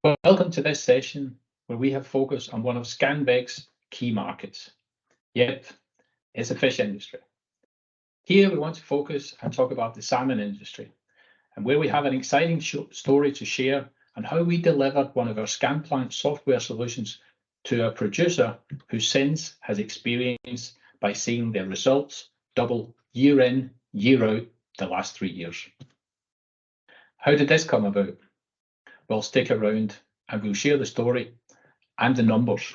Welcome to this session where we have focused on one of Scanbec's key markets. Yep, it's the fish industry. Here we want to focus and talk about the salmon industry and where we have an exciting story to share and how we delivered one of our ScanPlant software solutions to a producer who since has experience by seeing their results double year in, year out the last 3 years. How did this come about? Well, stick around and we'll share the story and the numbers.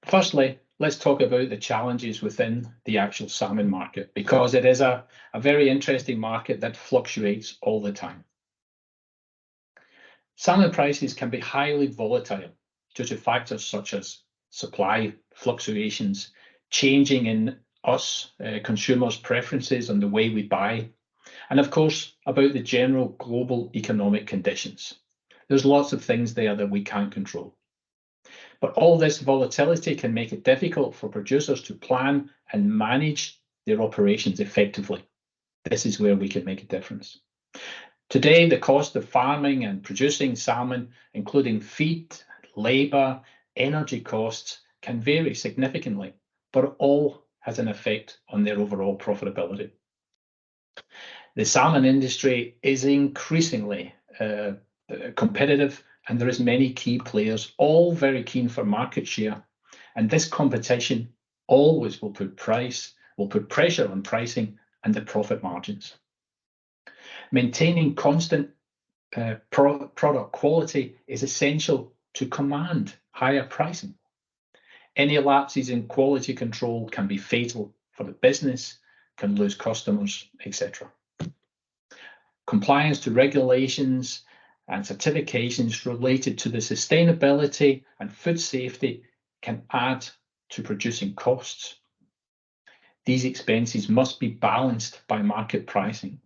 Firstly, let's talk about the challenges within the actual salmon market, because it is a very interesting market that fluctuates all the time. Salmon prices can be highly volatile due to factors such as supply fluctuations, changing in us consumers' preferences on the way we buy, and of course about the general global economic conditions. There's lots of things there that we can't control. But all this volatility can make it difficult for producers to plan and manage their operations effectively. This is where we can make a difference. Today, the cost of farming and producing salmon, including feed, labour, energy costs, can vary significantly, but it all has an effect on their overall profitability. The salmon industry is increasingly competitive, and there is many key players, all very keen for market share. And this competition always will put pressure on pricing and the profit margins. Maintaining constant product quality is essential to command higher pricing. Any lapses in quality control can be fatal for the business, can lose customers, etc. Compliance to regulations and certifications related to the sustainability and food safety can add to producing costs. These expenses must be balanced by market pricing.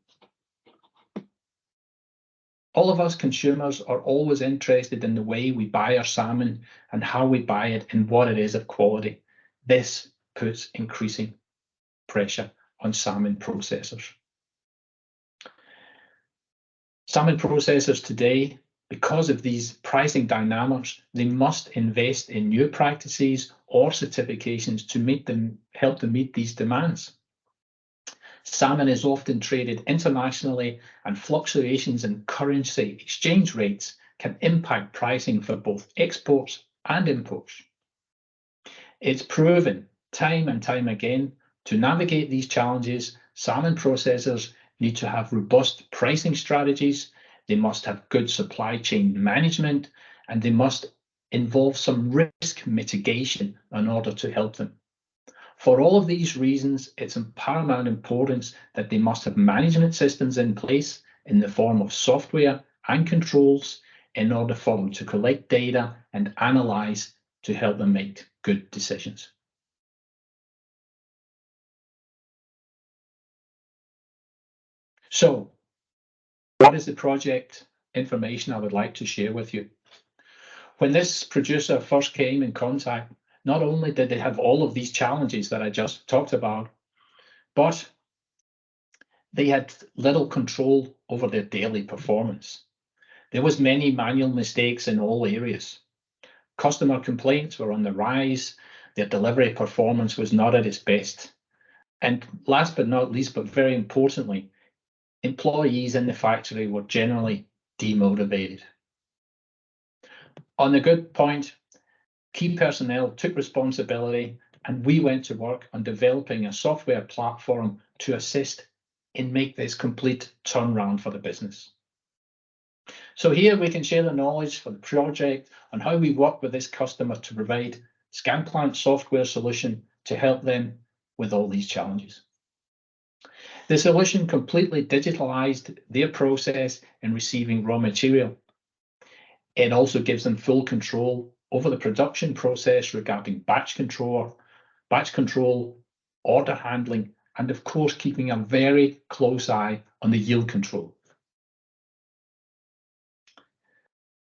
All of us consumers are always interested in the way we buy our salmon and how we buy it and what it is of quality. This puts increasing pressure on salmon processors. Salmon processors today, because of these pricing dynamics, they must invest in new practices or certifications to help them meet these demands. Salmon is often traded internationally, and fluctuations in currency exchange rates can impact pricing for both exports and imports. It's proven time and time again to navigate these challenges, salmon processors need to have robust pricing strategies, they must have good supply chain management, and they must involve some risk mitigation in order to help them. For all of these reasons, it's of paramount importance that they must have management systems in place in the form of software and controls in order for them to collect data and analyze to help them make good decisions. So, what is the project information I would like to share with you? When this producer first came in contact, not only did they have all of these challenges that I just talked about, but they had little control over their daily performance. There was many manual mistakes in all areas. Customer complaints were on the rise, their delivery performance was not at its best. And last but not least, but very importantly, employees in the factory were generally demotivated. On the good point, key personnel took responsibility, and we went to work on developing a software platform to assist in make this complete turnaround for the business. So here we can share the knowledge for the project on how we work with this customer to provide ScanPlant software solution to help them with all these challenges. The solution completely digitalized their process in receiving raw material. It also gives them full control over the production process regarding batch control, order handling, and of course, keeping a very close eye on the yield control.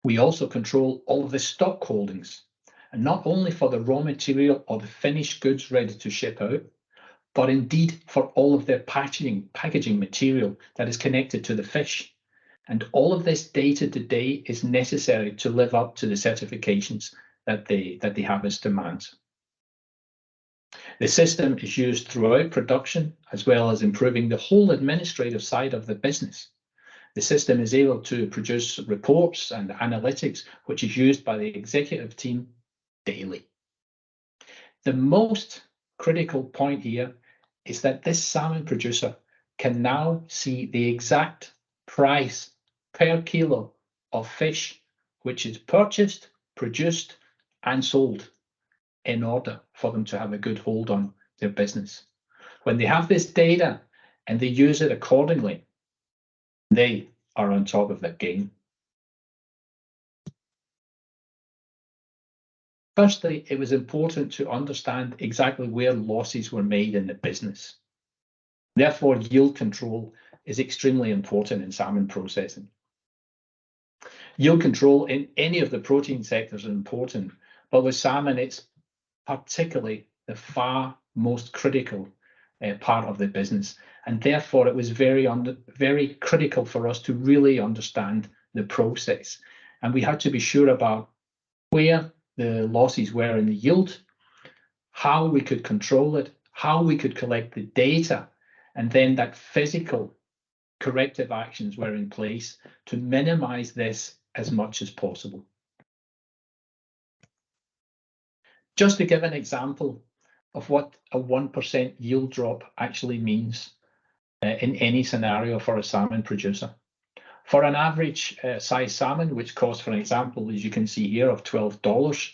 We also control all of the stock holdings, and not only for the raw material or the finished goods ready to ship out, but indeed for all of their packaging material that is connected to the fish. And all of this data today is necessary to live up to the certifications that they have as demands. The system is used throughout production, as well as improving the whole administrative side of the business. The system is able to produce reports and analytics, which is used by the executive team daily. The most critical point here is that this salmon producer can now see the exact price per kilo of fish which is purchased, produced, and sold in order for them to have a good hold on their business. When they have this data and they use it accordingly, they are on top of their game. Firstly, it was important to understand exactly where losses were made in the business. Therefore, yield control is extremely important in salmon processing. Yield control in any of the protein sectors is important, but with salmon, it's particularly the far most critical part of the business. And therefore, it was very critical for us to really understand the process. And we had to be sure about where the losses were in the yield, how we could control it, how we could collect the data, and then that physical corrective actions were in place to minimize this as much as possible. Just to give an example of what a 1% yield drop actually means in any scenario for a salmon producer. For an average size salmon, which costs, for example, as you can see here, of $12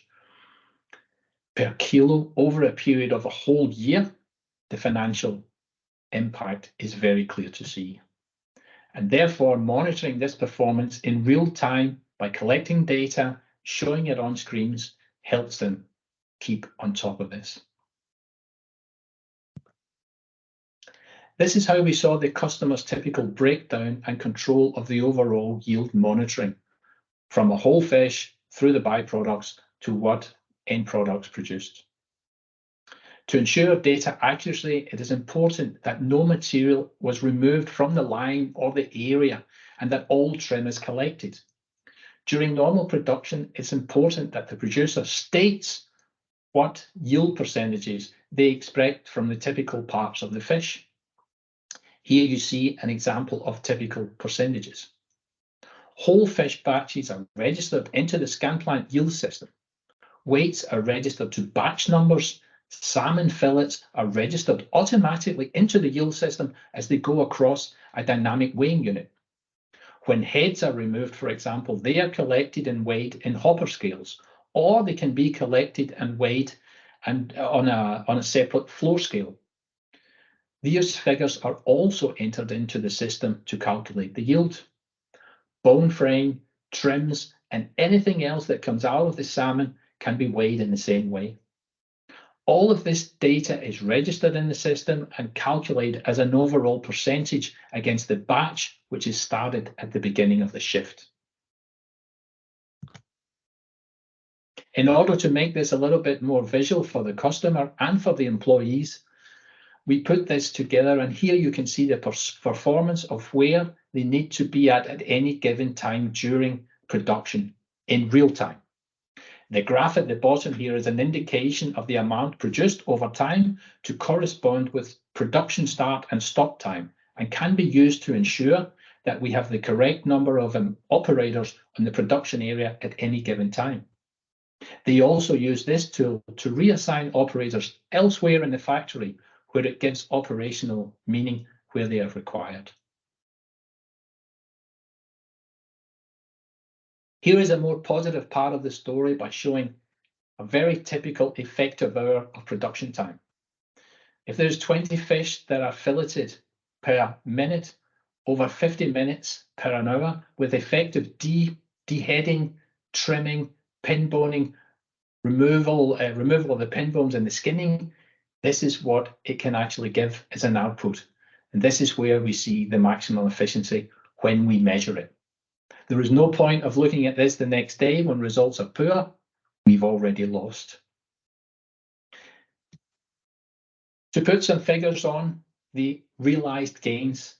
per kilo over a period of a whole year, the financial impact is very clear to see. And therefore, monitoring this performance in real time by collecting data, showing it on screens, helps them keep on top of this. This is how we saw the customer's typical breakdown and control of the overall yield monitoring, from a whole fish through the byproducts to what end products produced. To ensure data accuracy, it is important that no material was removed from the line or the area and that all trim is collected. During normal production, it's important that the producer states what yield percentages they expect from the typical parts of the fish. Here you see an example of typical percentages. Whole fish batches are registered into the ScanPlant yield system. Weights are registered to batch numbers. Salmon fillets are registered automatically into the yield system as they go across a dynamic weighing unit. When heads are removed, for example, they are collected and weighed in hopper scales, or they can be collected and weighed and on a separate floor scale. These figures are also entered into the system to calculate the yield. Bone frame, trims, and anything else that comes out of the salmon can be weighed in the same way. All of this data is registered in the system and calculated as an overall percentage against the batch, which is started at the beginning of the shift. In order to make this a little bit more visual for the customer and for the employees, we put this together, and here you can see the performance of where they need to be at any given time during production in real time. The graph at the bottom here is an indication of the amount produced over time to correspond with production start and stop time, and can be used to ensure that we have the correct number of operators on the production area at any given time. They also use this tool to reassign operators elsewhere in the factory where it gives operational meaning where they are required. Here is a more positive part of the story by showing a very typical effective hour of production time. If there's 20 fish that are filleted per minute, over 50 minutes per an hour, with effective deheading, trimming, pin boning, removal of the pin bones and the skinning, this is what it can actually give as an output. And this is where we see the maximum efficiency when we measure it. There is no point of looking at this the next day when results are poor. We've already lost. To put some figures on the realized gains,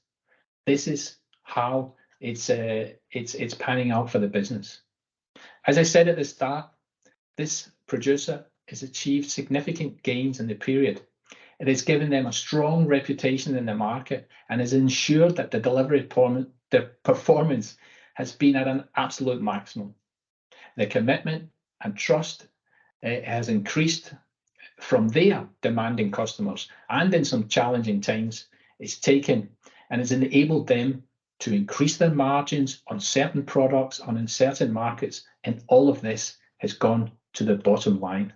this is how it's panning out for the business. As I said at the start, this producer has achieved significant gains in the period. It has given them a strong reputation in the market and has ensured that the the performance has been at an absolute maximum. The commitment and trust has increased from their demanding customers, and in some challenging times, it's taken and has enabled them to increase their margins on certain products and in certain markets, and all of this has gone to the bottom line.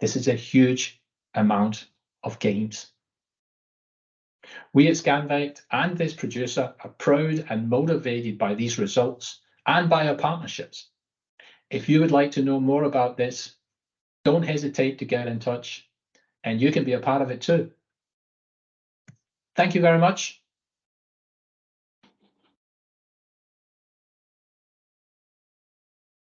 This is a huge amount of gains. We at ScanVect and this producer are proud and motivated by these results and by our partnerships. If you would like to know more about this, don't hesitate to get in touch, and you can be a part of it too. Thank you very much.